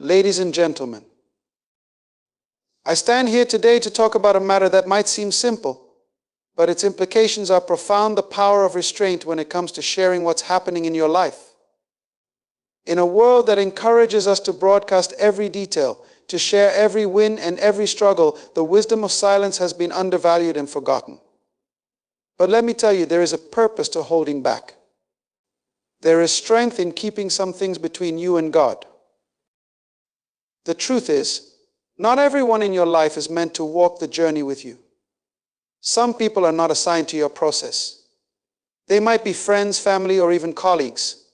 Ladies and gentlemen, I stand here today to talk about a matter that might seem simple, but its implications are profound: the power of restraint when it comes to sharing what's happening in your life. In a world that encourages us to broadcast every detail, to share every win and every struggle, the wisdom of silence has been undervalued and forgotten. But let me tell you, there is a purpose to holding back. There is strength in keeping some things between you and God. The truth is, not everyone in your life is meant to walk the journey with you. Some people are not assigned to your process. They might be friends, family, or even colleagues.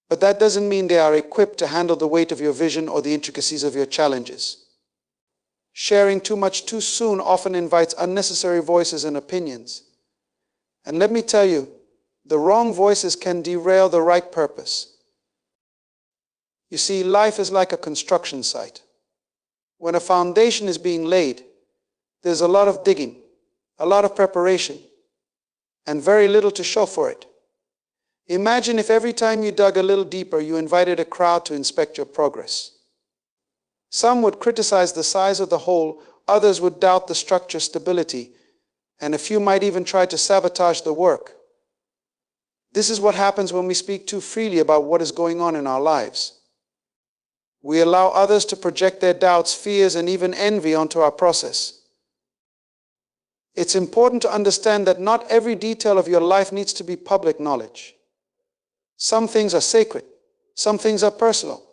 But that doesn't mean they are equipped to handle the weight of your vision or the intricacies of your challenges. Sharing too much too soon often invites unnecessary voices and opinions. And let me tell you, the wrong voices can derail the right purpose. You see, life is like a construction site. When a foundation is being laid, there's a lot of digging, a lot of preparation, and very little to show for it. Imagine if every time you dug a little deeper, you invited a crowd to inspect your progress. Some would criticize the size of the hole, others would doubt the structure's stability, and a few might even try to sabotage the work. This is what happens when we speak too freely about what is going on in our lives. We allow others to project their doubts, fears, and even envy onto our process. It's important to understand that not every detail of your life needs to be public knowledge. Some things are sacred, some things are personal,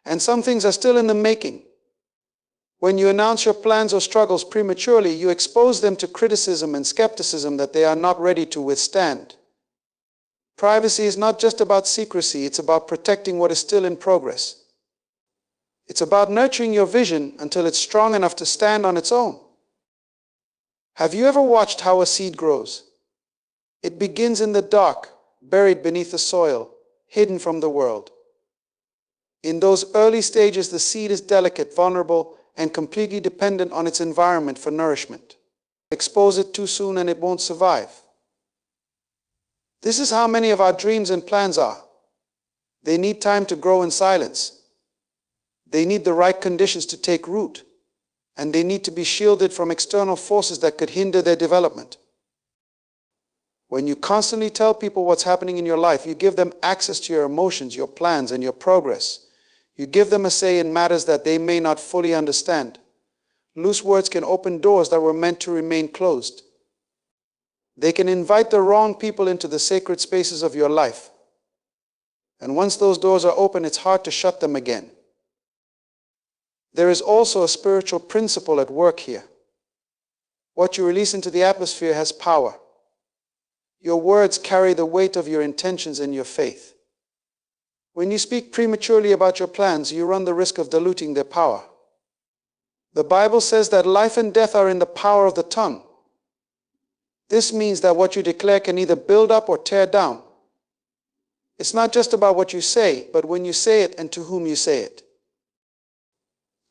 and some things are still in the making. When you announce your plans or struggles prematurely, you expose them to criticism and skepticism that they are not ready to withstand. Privacy is not just about secrecy, it's about protecting what is still in progress. It's about nurturing your vision until it's strong enough to stand on its own. Have you ever watched how a seed grows? It begins in the dark, buried beneath the soil, hidden from the world. In those early stages, the seed is delicate, vulnerable, and completely dependent on its environment for nourishment. Expose it too soon and it won't survive. This is how many of our dreams and plans are. They need time to grow in silence. They need the right conditions to take root, and they need to be shielded from external forces that could hinder their development. When you constantly tell people what's happening in your life, you give them access to your emotions, your plans, and your progress. You give them a say in matters that they may not fully understand. Loose words can open doors that were meant to remain closed. They can invite the wrong people into the sacred spaces of your life. And once those doors are open, it's hard to shut them again. There is also a spiritual principle at work here. What you release into the atmosphere has power. Your words carry the weight of your intentions and your faith. When you speak prematurely about your plans, you run the risk of diluting their power. The Bible says that life and death are in the power of the tongue. This means that what you declare can either build up or tear down. It's not just about what you say, but when you say it and to whom you say it.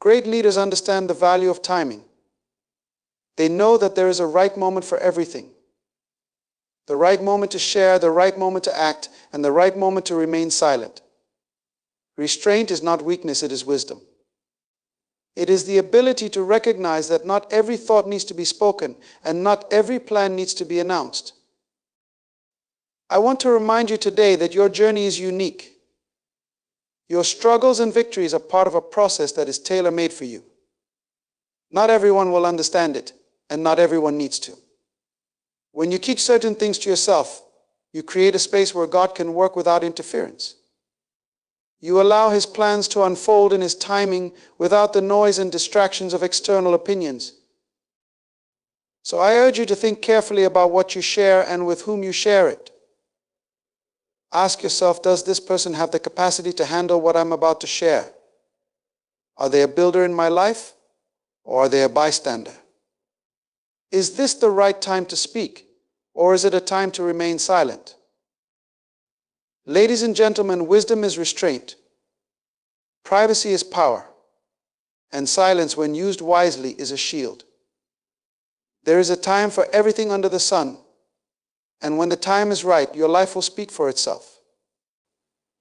Great leaders understand the value of timing. They know that there is a right moment for everything. The right moment to share, the right moment to act, and the right moment to remain silent. Restraint is not weakness, it is wisdom. It is the ability to recognize that not every thought needs to be spoken, and not every plan needs to be announced. I want to remind you today that your journey is unique. Your struggles and victories are part of a process that is tailor-made for you. Not everyone will understand it, and not everyone needs to. When you keep certain things to yourself, you create a space where God can work without interference. You allow His plans to unfold in His timing without the noise and distractions of external opinions. So I urge you to think carefully about what you share and with whom you share it. Ask yourself, does this person have the capacity to handle what I'm about to share? Are they a builder in my life, or are they a bystander? Is this the right time to speak, or is it a time to remain silent? Ladies and gentlemen, wisdom is restraint. Privacy is power. And silence, when used wisely, is a shield. There is a time for everything under the sun. And when the time is right, your life will speak for itself.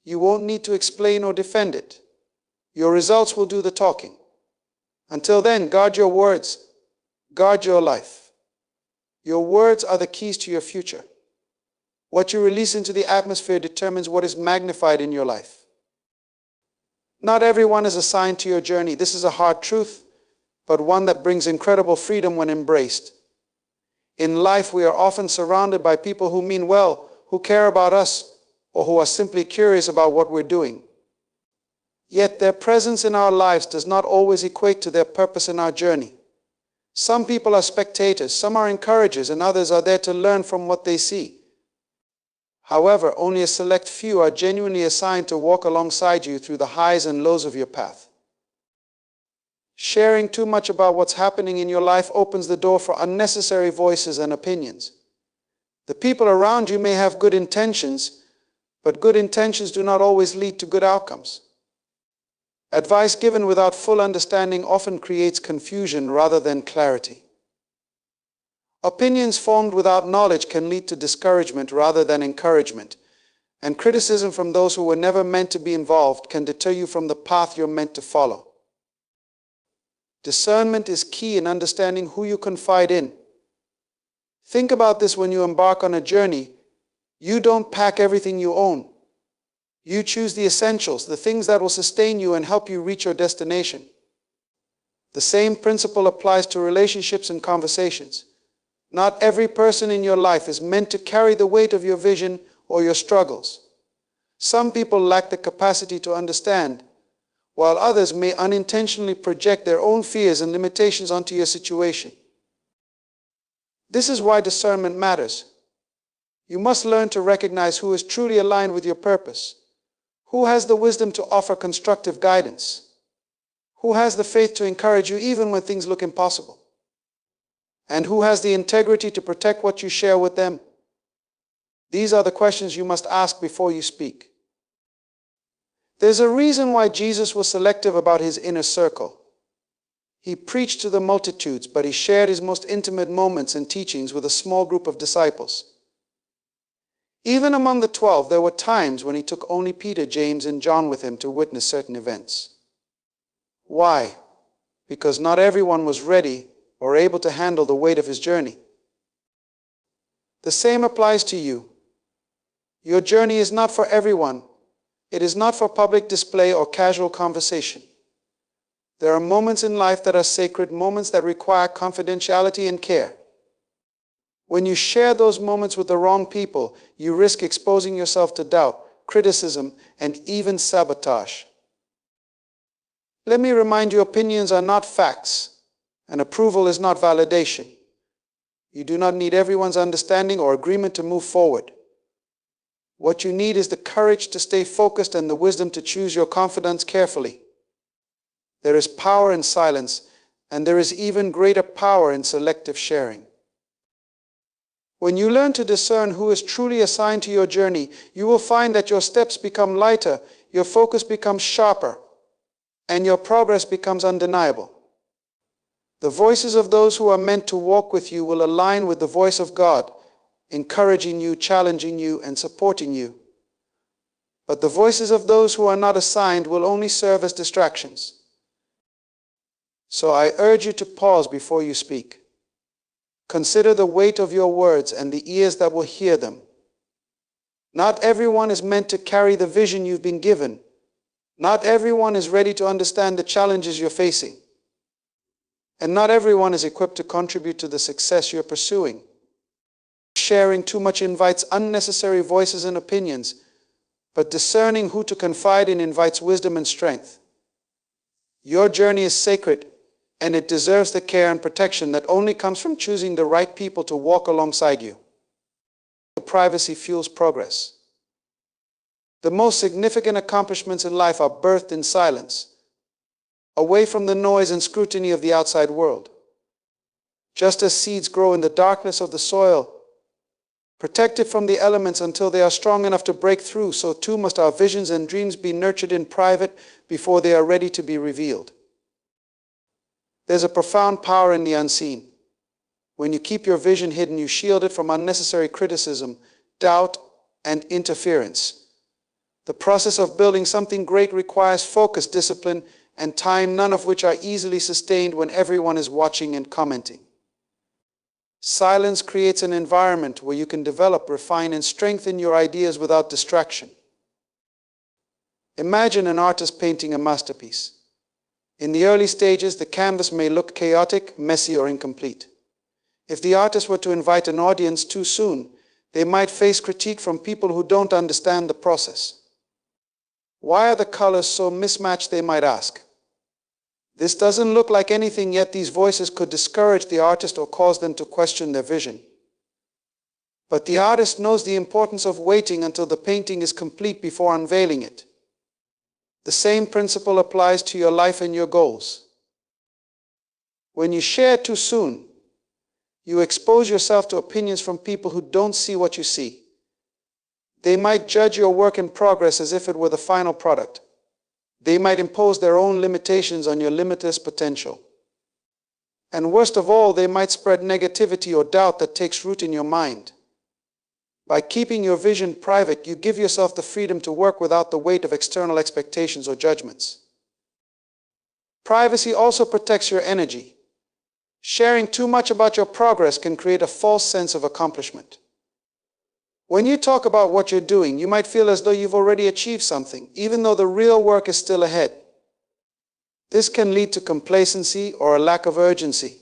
You won't need to explain or defend it. Your results will do the talking. Until then, guard your words. Guard your life. Your words are the keys to your future. What you release into the atmosphere determines what is magnified in your life. Not everyone is assigned to your journey. This is a hard truth, but one that brings incredible freedom when embraced. In life, we are often surrounded by people who mean well, who care about us, or who are simply curious about what we're doing. Yet their presence in our lives does not always equate to their purpose in our journey. Some people are spectators, some are encouragers, and others are there to learn from what they see. However, only a select few are genuinely assigned to walk alongside you through the highs and lows of your path. Sharing too much about what's happening in your life opens the door for unnecessary voices and opinions. The people around you may have good intentions, but good intentions do not always lead to good outcomes. Advice given without full understanding often creates confusion rather than clarity. Opinions formed without knowledge can lead to discouragement rather than encouragement, and criticism from those who were never meant to be involved can deter you from the path you're meant to follow. Discernment is key in understanding who you confide in. Think about this when you embark on a journey. You don't pack everything you own. You choose the essentials, the things that will sustain you and help you reach your destination. The same principle applies to relationships and conversations. Not every person in your life is meant to carry the weight of your vision or your struggles. Some people lack the capacity to understand, while others may unintentionally project their own fears and limitations onto your situation. This is why discernment matters. You must learn to recognize who is truly aligned with your purpose, who has the wisdom to offer constructive guidance, who has the faith to encourage you even when things look impossible, and who has the integrity to protect what you share with them. These are the questions you must ask before you speak. There's a reason why Jesus was selective about his inner circle. He preached to the multitudes, but he shared his most intimate moments and teachings with a small group of disciples. Even among the 12, there were times when he took only Peter, James, and John with him to witness certain events. Why? Because not everyone was ready or able to handle the weight of his journey. The same applies to you. Your journey is not for everyone. It is not for public display or casual conversation. There are moments in life that are sacred, moments that require confidentiality and care. When you share those moments with the wrong people, you risk exposing yourself to doubt, criticism, and even sabotage. Let me remind you, opinions are not facts, and approval is not validation. You do not need everyone's understanding or agreement to move forward. What you need is the courage to stay focused and the wisdom to choose your confidence carefully. There is power in silence, and there is even greater power in selective sharing. When you learn to discern who is truly assigned to your journey, you will find that your steps become lighter, your focus becomes sharper, and your progress becomes undeniable. The voices of those who are meant to walk with you will align with the voice of God, encouraging you, challenging you, and supporting you. But the voices of those who are not assigned will only serve as distractions. So I urge you to pause before you speak. Consider the weight of your words and the ears that will hear them. Not everyone is meant to carry the vision you've been given. Not everyone is ready to understand the challenges you're facing. And not everyone is equipped to contribute to the success you're pursuing. Sharing too much invites unnecessary voices and opinions, but discerning who to confide in invites wisdom and strength. Your journey is sacred, and it deserves the care and protection that only comes from choosing the right people to walk alongside you. Privacy fuels progress. The most significant accomplishments in life are birthed in silence, away from the noise and scrutiny of the outside world. Just as seeds grow in the darkness of the soil, protected from the elements until they are strong enough to break through, so too must our visions and dreams be nurtured in private before they are ready to be revealed. There's a profound power in the unseen. When you keep your vision hidden, you shield it from unnecessary criticism, doubt, and interference. The process of building something great requires focus, discipline, and time, none of which are easily sustained when everyone is watching and commenting. Silence creates an environment where you can develop, refine, and strengthen your ideas without distraction. Imagine an artist painting a masterpiece. In the early stages, the canvas may look chaotic, messy, or incomplete. If the artist were to invite an audience too soon, they might face critique from people who don't understand the process. Why are the colors so mismatched, they might ask. This doesn't look like anything, yet these voices could discourage the artist or cause them to question their vision. But the artist knows the importance of waiting until the painting is complete before unveiling it. The same principle applies to your life and your goals. When you share too soon, you expose yourself to opinions from people who don't see what you see. They might judge your work in progress as if it were the final product. They might impose their own limitations on your limitless potential. And worst of all, they might spread negativity or doubt that takes root in your mind. By keeping your vision private, you give yourself the freedom to work without the weight of external expectations or judgments. Privacy also protects your energy. Sharing too much about your progress can create a false sense of accomplishment. When you talk about what you're doing, you might feel as though you've already achieved something, even though the real work is still ahead. This can lead to complacency or a lack of urgency.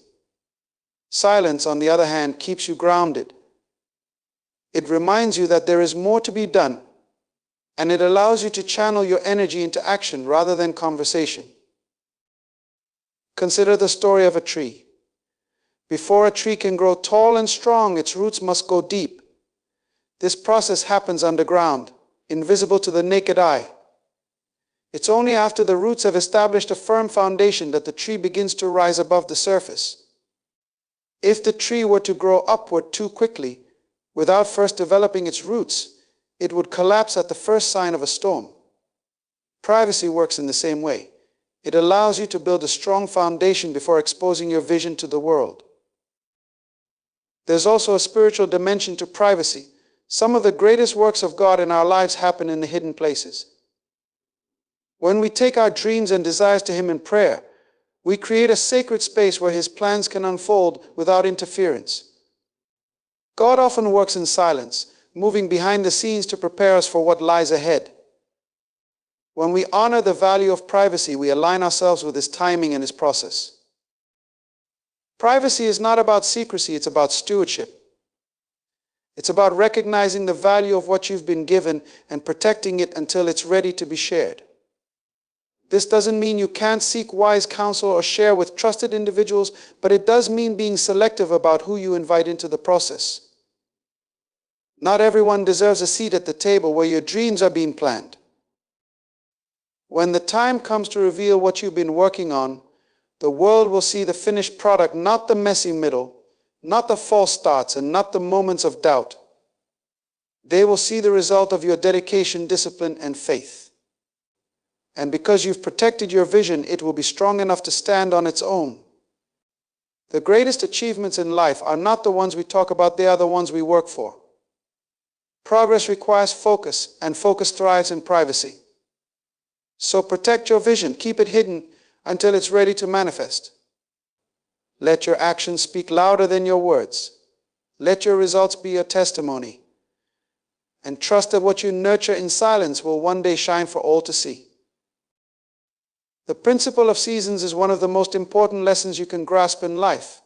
Silence, on the other hand, keeps you grounded. It reminds you that there is more to be done, and it allows you to channel your energy into action rather than conversation. Consider the story of a tree. Before a tree can grow tall and strong, its roots must go deep. This process happens underground, invisible to the naked eye. It's only after the roots have established a firm foundation that the tree begins to rise above the surface. If the tree were to grow upward too quickly, without first developing its roots, it would collapse at the first sign of a storm. Privacy works in the same way. It allows you to build a strong foundation before exposing your vision to the world. There's also a spiritual dimension to privacy. Some of the greatest works of God in our lives happen in the hidden places. When we take our dreams and desires to Him in prayer, we create a sacred space where His plans can unfold without interference. God often works in silence, moving behind the scenes to prepare us for what lies ahead. When we honor the value of privacy, we align ourselves with His timing and His process. Privacy is not about secrecy, it's about stewardship. It's about recognizing the value of what you've been given and protecting it until it's ready to be shared. This doesn't mean you can't seek wise counsel or share with trusted individuals, but it does mean being selective about who you invite into the process. Not everyone deserves a seat at the table where your dreams are being planned. When the time comes to reveal what you've been working on, the world will see the finished product, not the messy middle, not the false starts, and not the moments of doubt. They will see the result of your dedication, discipline, and faith. And because you've protected your vision, it will be strong enough to stand on its own. The greatest achievements in life are not the ones we talk about, they are the ones we work for. Progress requires focus, and focus thrives in privacy. So protect your vision, keep it hidden until it's ready to manifest. Let your actions speak louder than your words. Let your results be your testimony. And trust that what you nurture in silence will one day shine for all to see. The principle of seasons is one of the most important lessons you can grasp in life.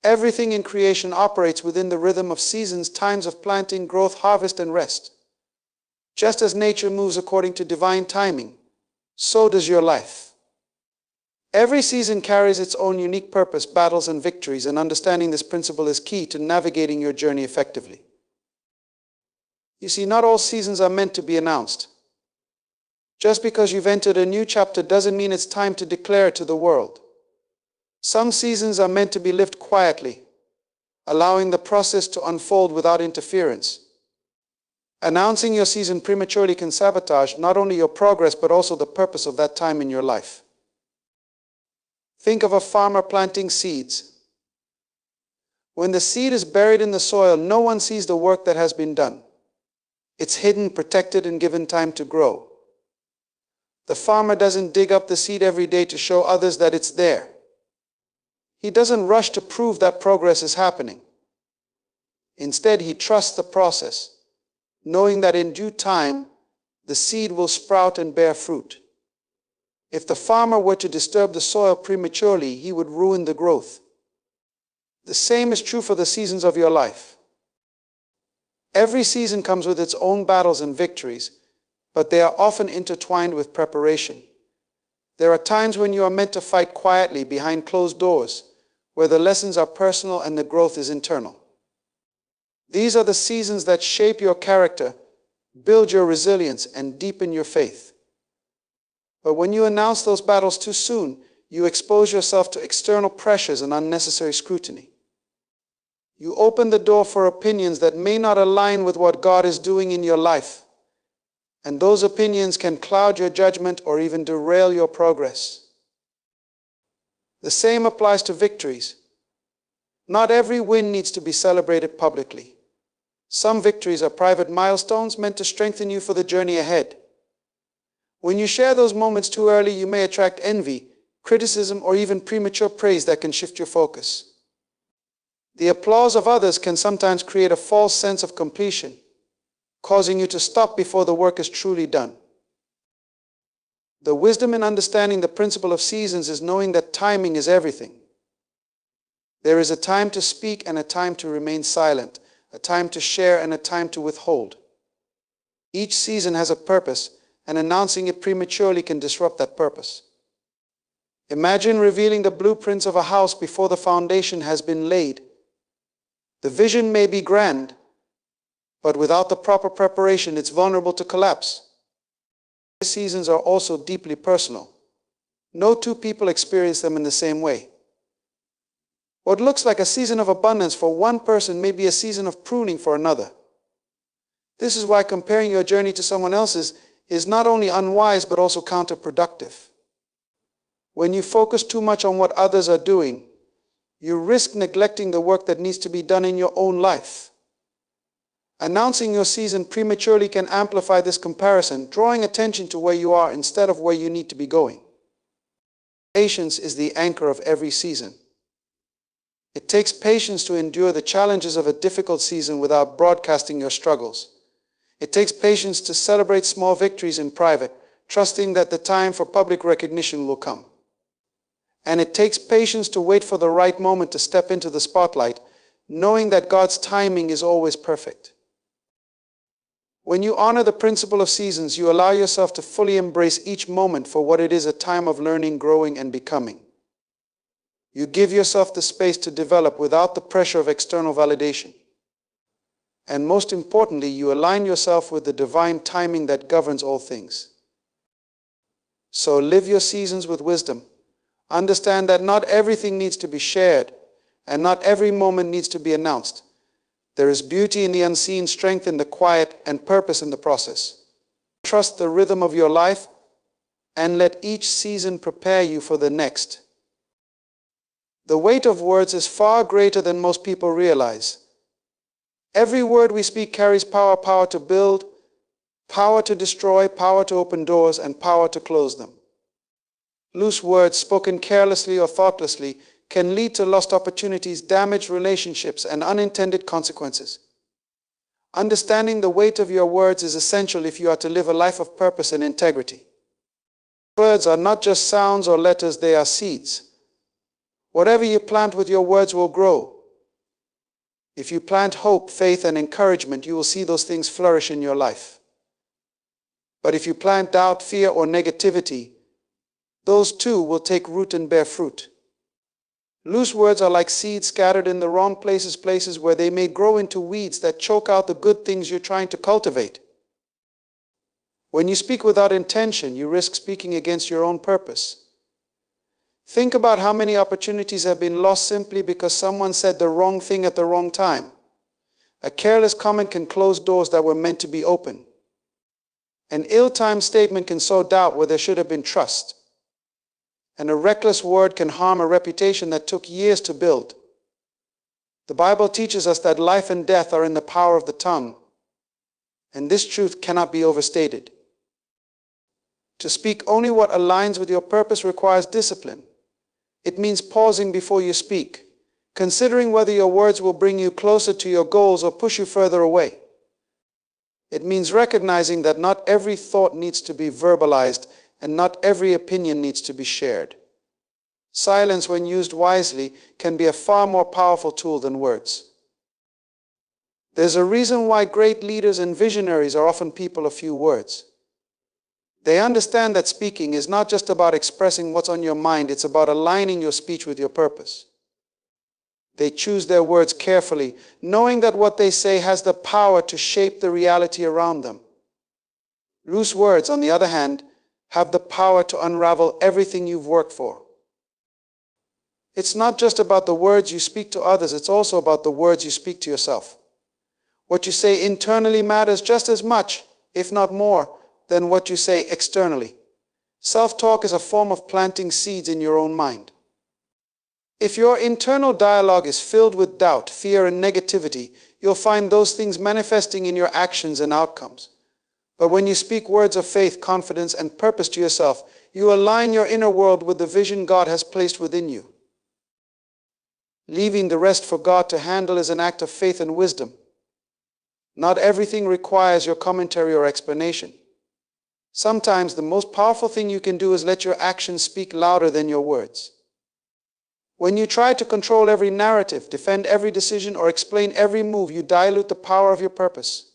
Everything in creation operates within the rhythm of seasons, times of planting, growth, harvest, and rest. Just as nature moves according to divine timing, so does your life. Every season carries its own unique purpose, battles, and victories, and understanding this principle is key to navigating your journey effectively. You see, not all seasons are meant to be announced. Just because you've entered a new chapter doesn't mean it's time to declare it to the world. Some seasons are meant to be lived quietly, allowing the process to unfold without interference. Announcing your season prematurely can sabotage not only your progress but also the purpose of that time in your life. Think of a farmer planting seeds. When the seed is buried in the soil, no one sees the work that has been done. It's hidden, protected, and given time to grow. The farmer doesn't dig up the seed every day to show others that it's there. He doesn't rush to prove that progress is happening. Instead, he trusts the process, knowing that in due time, the seed will sprout and bear fruit. If the farmer were to disturb the soil prematurely, he would ruin the growth. The same is true for the seasons of your life. Every season comes with its own battles and victories, but they are often intertwined with preparation. There are times when you are meant to fight quietly behind closed doors, where the lessons are personal and the growth is internal. These are the seasons that shape your character, build your resilience, and deepen your faith. But when you announce those battles too soon, you expose yourself to external pressures and unnecessary scrutiny. You open the door for opinions that may not align with what God is doing in your life, and those opinions can cloud your judgment or even derail your progress. The same applies to victories. Not every win needs to be celebrated publicly. Some victories are private milestones meant to strengthen you for the journey ahead. When you share those moments too early, you may attract envy, criticism, or even premature praise that can shift your focus. The applause of others can sometimes create a false sense of completion, causing you to stop before the work is truly done. The wisdom in understanding the principle of seasons is knowing that timing is everything. There is a time to speak and a time to remain silent, a time to share and a time to withhold. Each season has a purpose, and announcing it prematurely can disrupt that purpose. Imagine revealing the blueprints of a house before the foundation has been laid. The vision may be grand, but without the proper preparation, it's vulnerable to collapse. These seasons are also deeply personal. No two people experience them in the same way. What looks like a season of abundance for one person may be a season of pruning for another. This is why comparing your journey to someone else's is not only unwise but also counterproductive. When you focus too much on what others are doing, you risk neglecting the work that needs to be done in your own life. Announcing your season prematurely can amplify this comparison, drawing attention to where you are instead of where you need to be going. Patience is the anchor of every season. It takes patience to endure the challenges of a difficult season without broadcasting your struggles. It takes patience to celebrate small victories in private, trusting that the time for public recognition will come. And it takes patience to wait for the right moment to step into the spotlight, knowing that God's timing is always perfect. When you honor the principle of seasons, you allow yourself to fully embrace each moment for what it is, a time of learning, growing, and becoming. You give yourself the space to develop without the pressure of external validation. And most importantly, you align yourself with the divine timing that governs all things. So live your seasons with wisdom. Understand that not everything needs to be shared, and not every moment needs to be announced. There is beauty in the unseen, strength in the quiet, and purpose in the process. Trust the rhythm of your life, and let each season prepare you for the next. The weight of words is far greater than most people realize. Every word we speak carries power, power to build, power to destroy, power to open doors, and power to close them. Loose words spoken carelessly or thoughtlessly can lead to lost opportunities, damaged relationships, and unintended consequences. Understanding the weight of your words is essential if you are to live a life of purpose and integrity. Words are not just sounds or letters, they are seeds. Whatever you plant with your words will grow. If you plant hope, faith, and encouragement, you will see those things flourish in your life. But if you plant doubt, fear, or negativity, those too will take root and bear fruit. Loose words are like seeds scattered in the wrong places where they may grow into weeds that choke out the good things you're trying to cultivate. When you speak without intention, you risk speaking against your own purpose. Think about how many opportunities have been lost simply because someone said the wrong thing at the wrong time. A careless comment can close doors that were meant to be open. An ill-timed statement can sow doubt where there should have been trust. And a reckless word can harm a reputation that took years to build. The Bible teaches us that life and death are in the power of the tongue. and this truth cannot be overstated. To speak only what aligns with your purpose requires discipline. It means pausing before you speak, considering whether your words will bring you closer to your goals or push you further away. It means recognizing that not every thought needs to be verbalized and not every opinion needs to be shared. Silence, when used wisely, can be a far more powerful tool than words. There's a reason why great leaders and visionaries are often people of few words. They understand that speaking is not just about expressing what's on your mind, it's about aligning your speech with your purpose. They choose their words carefully, knowing that what they say has the power to shape the reality around them. Loose words, on the other hand, have the power to unravel everything you've worked for. It's not just about the words you speak to others, it's also about the words you speak to yourself. What you say internally matters just as much, if not more, than what you say externally. Self-talk is a form of planting seeds in your own mind. If your internal dialogue is filled with doubt, fear, and negativity, you'll find those things manifesting in your actions and outcomes. But when you speak words of faith, confidence, and purpose to yourself, you align your inner world with the vision God has placed within you. Leaving the rest for God to handle is an act of faith and wisdom. Not everything requires your commentary or explanation. Sometimes the most powerful thing you can do is let your actions speak louder than your words. When you try to control every narrative, defend every decision, or explain every move, you dilute the power of your purpose.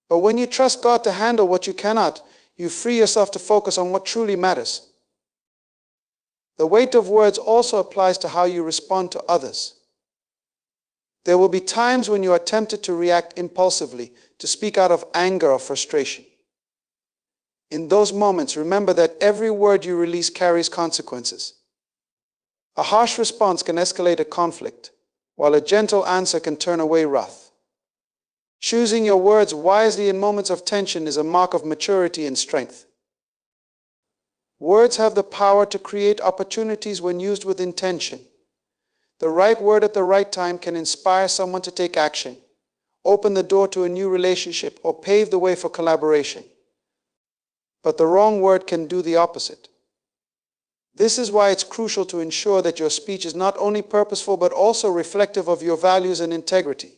But when you trust God to handle what you cannot, you free yourself to focus on what truly matters. The weight of words also applies to how you respond to others. There will be times when you are tempted to react impulsively, to speak out of anger or frustration. In those moments, remember that every word you release carries consequences. A harsh response can escalate a conflict, while a gentle answer can turn away wrath. Choosing your words wisely in moments of tension is a mark of maturity and strength. Words have the power to create opportunities when used with intention. The right word at the right time can inspire someone to take action, open the door to a new relationship, or pave the way for collaboration. But the wrong word can do the opposite. This is why it's crucial to ensure that your speech is not only purposeful but also reflective of your values and integrity.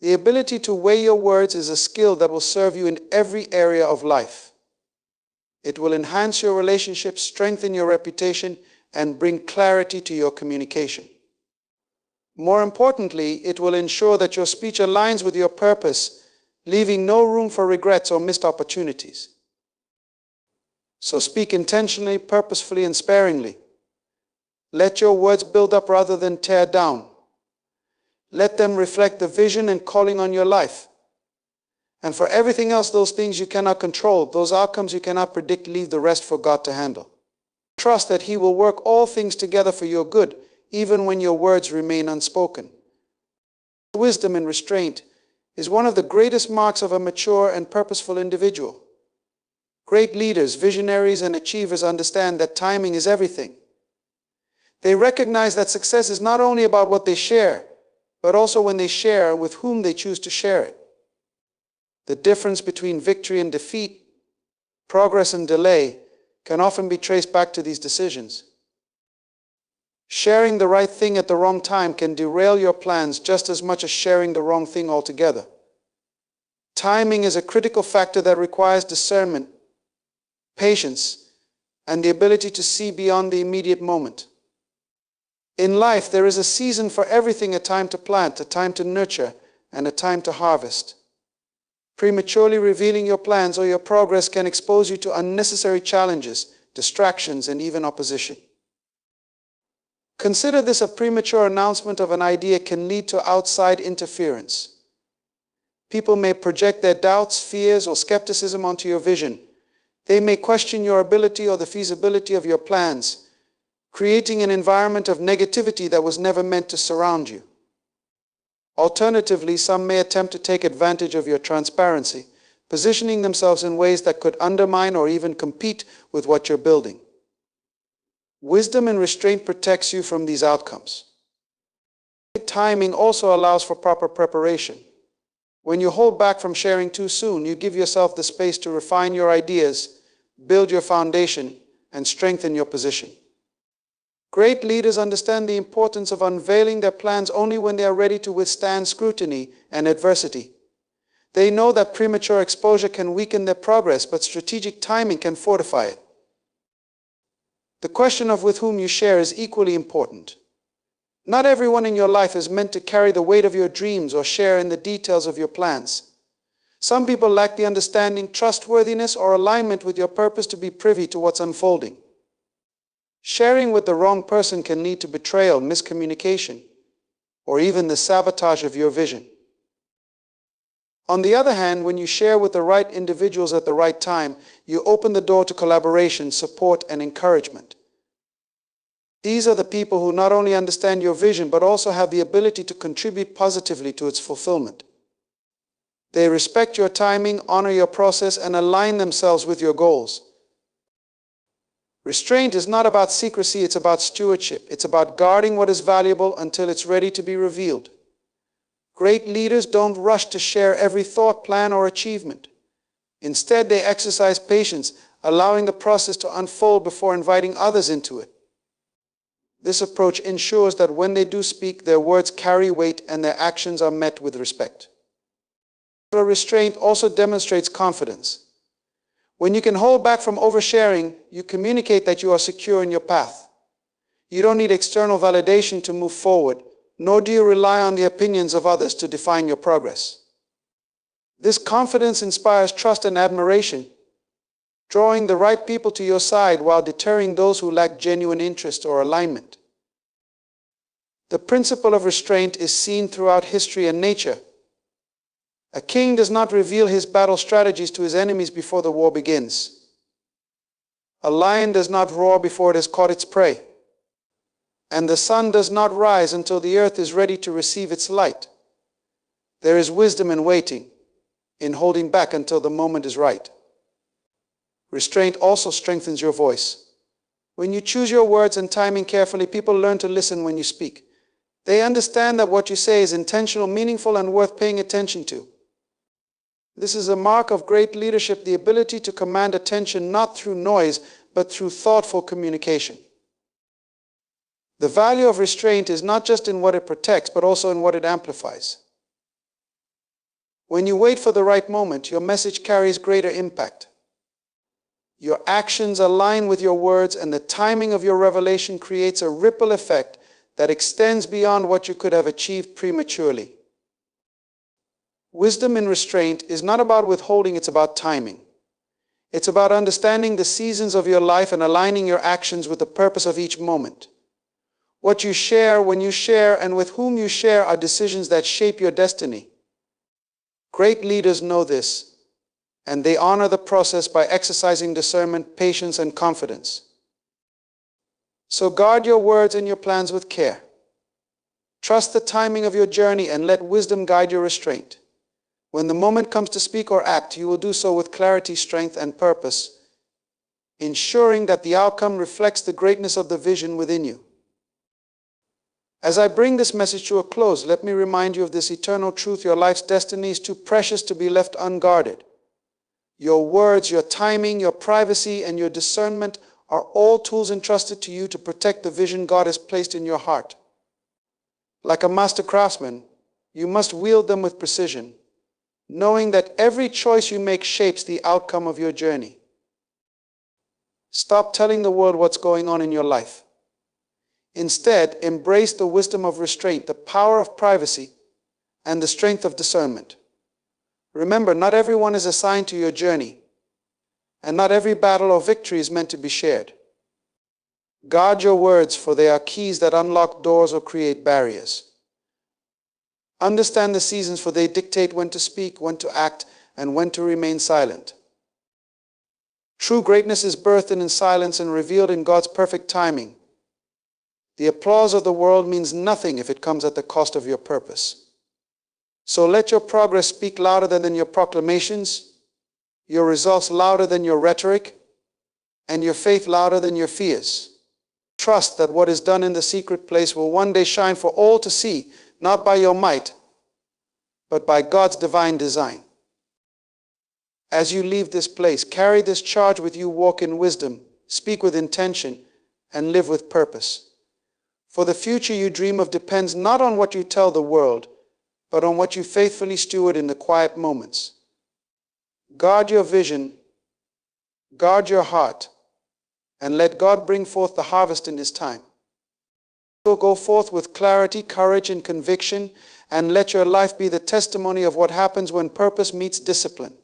The ability to weigh your words is a skill that will serve you in every area of life. It will enhance your relationships, strengthen your reputation, and bring clarity to your communication. More importantly, it will ensure that your speech aligns with your purpose, leaving no room for regrets or missed opportunities. So speak intentionally, purposefully, and sparingly. Let your words build up rather than tear down. Let them reflect the vision and calling on your life. And for everything else, those things you cannot control, those outcomes you cannot predict, leave the rest for God to handle. Trust that He will work all things together for your good, even when your words remain unspoken. Wisdom and restraint is one of the greatest marks of a mature and purposeful individual. Great leaders, visionaries, and achievers understand that timing is everything. They recognize that success is not only about what they share, but also when they share with whom they choose to share it. The difference between victory and defeat, progress and delay, can often be traced back to these decisions. Sharing the right thing at the wrong time can derail your plans just as much as sharing the wrong thing altogether. Timing is a critical factor that requires discernment, patience, and the ability to see beyond the immediate moment. In life, there is a season for everything: a time to plant, a time to nurture, and a time to harvest. Prematurely revealing your plans or your progress can expose you to unnecessary challenges, distractions, and even opposition. Consider this: a premature announcement of an idea can lead to outside interference. People may project their doubts, fears, or skepticism onto your vision. They may question your ability or the feasibility of your plans, creating an environment of negativity that was never meant to surround you. Alternatively, some may attempt to take advantage of your transparency, positioning themselves in ways that could undermine or even compete with what you're building. Wisdom and restraint protects you from these outcomes. Timing also allows for proper preparation. When you hold back from sharing too soon, you give yourself the space to refine your ideas, build your foundation, and strengthen your position. Great leaders understand the importance of unveiling their plans only when they are ready to withstand scrutiny and adversity. They know that premature exposure can weaken their progress, but strategic timing can fortify it. The question of with whom you share is equally important. Not everyone in your life is meant to carry the weight of your dreams or share in the details of your plans. Some people lack the understanding, trustworthiness, or alignment with your purpose to be privy to what's unfolding. Sharing with the wrong person can lead to betrayal, miscommunication, or even the sabotage of your vision. On the other hand, when you share with the right individuals at the right time, you open the door to collaboration, support, and encouragement. These are the people who not only understand your vision, but also have the ability to contribute positively to its fulfillment. They respect your timing, honor your process, and align themselves with your goals. Restraint is not about secrecy, it's about stewardship. It's about guarding what is valuable until it's ready to be revealed. Great leaders don't rush to share every thought, plan, or achievement. Instead, they exercise patience, allowing the process to unfold before inviting others into it. This approach ensures that when they do speak, their words carry weight and their actions are met with respect. Restraint also demonstrates confidence. When you can hold back from oversharing, you communicate that you are secure in your path. You don't need external validation to move forward, nor do you rely on the opinions of others to define your progress. This confidence inspires trust and admiration, drawing the right people to your side while deterring those who lack genuine interest or alignment. The principle of restraint is seen throughout history and nature. A king does not reveal his battle strategies to his enemies before the war begins. A lion does not roar before it has caught its prey. And the sun does not rise until the earth is ready to receive its light. There is wisdom in waiting, in holding back until the moment is right. Restraint also strengthens your voice. When you choose your words and timing carefully, people learn to listen when you speak. They understand that what you say is intentional, meaningful, and worth paying attention to. This is a mark of great leadership, the ability to command attention not through noise, but through thoughtful communication. The value of restraint is not just in what it protects, but also in what it amplifies. When you wait for the right moment, your message carries greater impact. Your actions align with your words, and the timing of your revelation creates a ripple effect that extends beyond what you could have achieved prematurely. Wisdom in restraint is not about withholding, it's about timing. It's about understanding the seasons of your life and aligning your actions with the purpose of each moment. What you share, when you share, and with whom you share are decisions that shape your destiny. Great leaders know this, and they honor the process by exercising discernment, patience, and confidence. So guard your words and your plans with care. Trust the timing of your journey and let wisdom guide your restraint. When the moment comes to speak or act, you will do so with clarity, strength, and purpose, ensuring that the outcome reflects the greatness of the vision within you. As I bring this message to a close, let me remind you of this eternal truth: your life's destiny is too precious to be left unguarded. Your words, your timing, your privacy, and your discernment are all tools entrusted to you to protect the vision God has placed in your heart. Like a master craftsman, you must wield them with precision, knowing that every choice you make shapes the outcome of your journey. Stop telling the world what's going on in your life. Instead, embrace the wisdom of restraint, the power of privacy, and the strength of discernment. Remember, not everyone is assigned to your journey, and not every battle or victory is meant to be shared. Guard your words, for they are keys that unlock doors or create barriers. Understand the seasons, for they dictate when to speak, when to act, and when to remain silent. True greatness is birthed in silence and revealed in God's perfect timing. The applause of the world means nothing if it comes at the cost of your purpose. So let your progress speak louder than your proclamations, your results louder than your rhetoric, and your faith louder than your fears. Trust that what is done in the secret place will one day shine for all to see, not by your might, but by God's divine design. As you leave this place, carry this charge with you, walk in wisdom, speak with intention, and live with purpose. For the future you dream of depends not on what you tell the world, but on what you faithfully steward in the quiet moments. Guard your vision, guard your heart, and let God bring forth the harvest in His time. So go forth with clarity, courage, and conviction, and let your life be the testimony of what happens when purpose meets discipline.